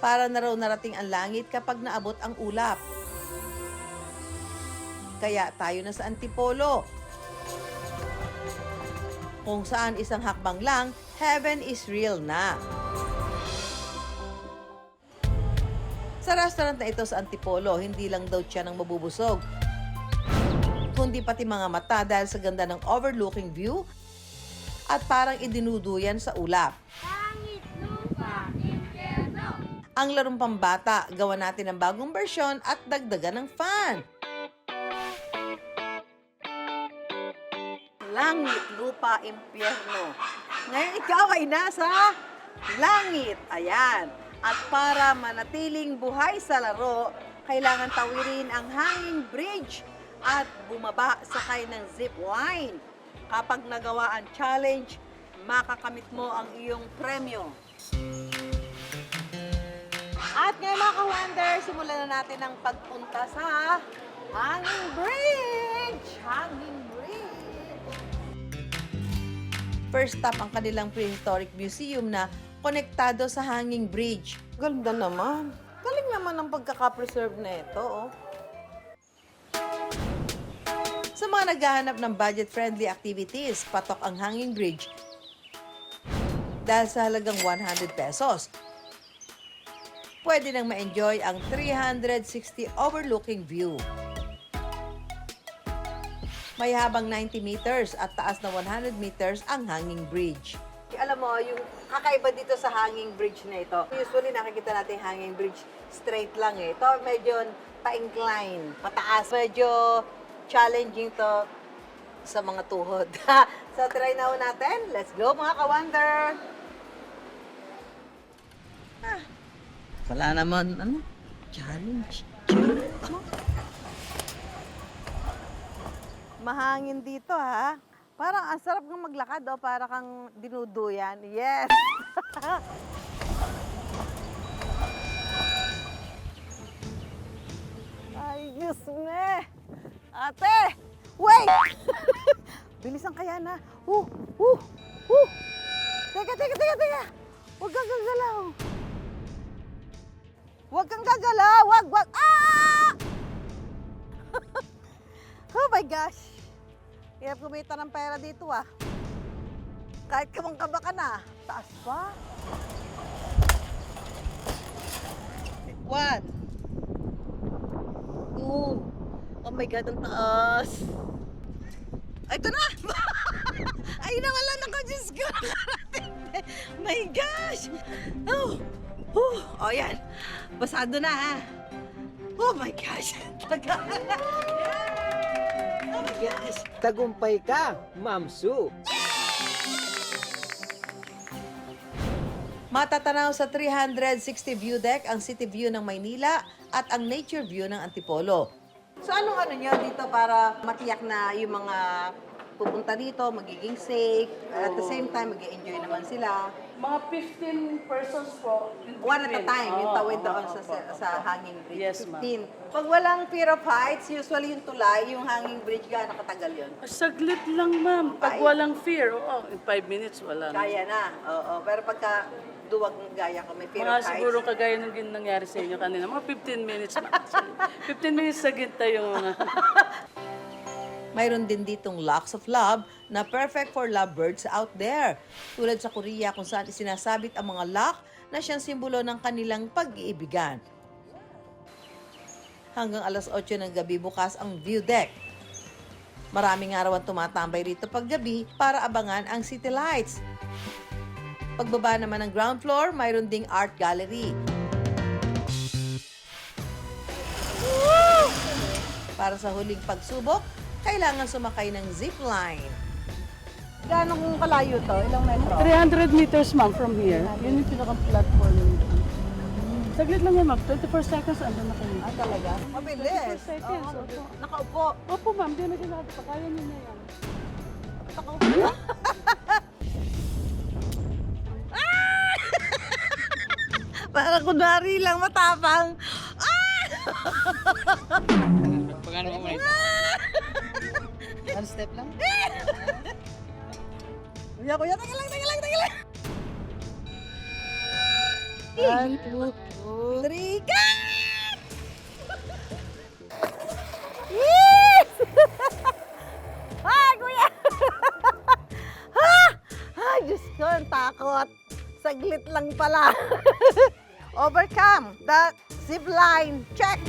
Para na raw narating ang langit kapag naabot ang ulap. Kaya tayo na sa Antipolo, kung saan isang hakbang lang, heaven is real na. Sa restaurant na ito sa Antipolo, hindi lang daw siya ng mabubusog, kundi pati mga mata dahil sa ganda ng overlooking view at parang idinuduyan sa ulap. Langit, lupa, impyerno. Ang larong pambata, gawa natin ng bagong bersyon at dagdagan ng fun. Langit, lupa, impyerno. Ngayon ikaw ay nasa langit. Ayan. At para manatiling buhay sa laro, kailangan tawirin ang hanging bridge at bumaba sakay ng zip line. Kapag nagawa ang challenge, makakamit mo ang iyong premyo. At ngayon mga ka-wonder, simulan na natin ang pagpunta sa Hanging Bridge! Hanging Bridge! First stop ang kanilang prehistoric museum na konektado sa Hanging Bridge. Ganda naman. Galing naman ang pagkaka-preserve na ito, oh. Sa mga naghahanap ng budget-friendly activities, patok ang Hanging Bridge dahil sa halagang 100 pesos. Pwede nang ma-enjoy ang 360 overlooking view. May habang 90 meters at taas na 100 meters ang Hanging Bridge. Alam mo, yung kakaiba dito sa Hanging Bridge na ito, usually nakikita natin Hanging Bridge straight lang eh. Ito medyo pa-incline, pataas. Medyo challenging to sa mga tuhod. So try na natin. Let's go mga ka-wonder! Wala naman, challenge. Mahangin dito ha. Parang ang sarap ng maglakad oh, para kang dinuduyan. Yes! Ay, Diyos me! Ate! Wait! Bilisan kaya na. Teka! Huwag kang gagalaw. Huwag kang gagalaw! Huwag! Ah! Oh my gosh! Hirap kumita ng pera dito ah. Kahit kamang-kaba ka na. Taas pa. What? Oh my God, ang taas. Ay, ito na! Ay, nawalan ako, Diyos ko. My gosh! Oh, yan. Basado na ha. Oh my gosh! Oh my gosh! Tagumpay ka, Ma'am Sue. Matatanaw sa 360 view deck ang city view ng Maynila at ang nature view ng Antipolo. So anong nyo dito para matiyak na yung mga pupunta dito magiging safe, at the same time mag-enjoy naman sila? Mga 15 persons po. One at a time, yung Oo, tawid doon oo, sa hanging bridge. Yes, ma'am. 15. Pag walang fear of heights, usually yung tulay, yung hanging bridge, gaano katagal yun? Saglit lang, ma'am. Pag walang fear, in 5 minutes, wala na. Kaya na, oo. Pero pagka duwag ng gaya ko, may fear Mga of heights. siguro kagaya ng nangyari sa inyo kanina, mga 15 minutes. 15 minutes sa ginta yung mga... Mayroon din ditong locks of love na perfect for lovebirds out there. Tulad sa Korea kung saan isinasabit ang mga lock na siyang simbolo ng kanilang pag-iibigan. Hanggang alas 8 ng gabi bukas ang view deck. Maraming araw ang tumatambay rito paggabi para abangan ang city lights. Pagbaba naman ng ground floor, mayroon ding art gallery. Para sa huling pagsubok, kailangan sumakay ng zip line. Gaano kung kalayo to? Ilang metro? 300 meters, ma'am, from here. Yun yung pinaka-platform. Saglit lang yan, ma'am. 24 seconds, andun na kayo. Ah, talaga? Mabilis. 24 seconds, Oo, opo. nakaupo. Opo, ma'am. Di na ginagawa. Kaya niyo na yan. Nakaupo. Para kunwari lang matapang. Pagano mo muna? One step lang? Kuya, teka lang. 1, 2, 3, go! Yes! Kuya! Ay, Diyos ko, ang takot. Saglit lang pala. Overcome the zip line. Check!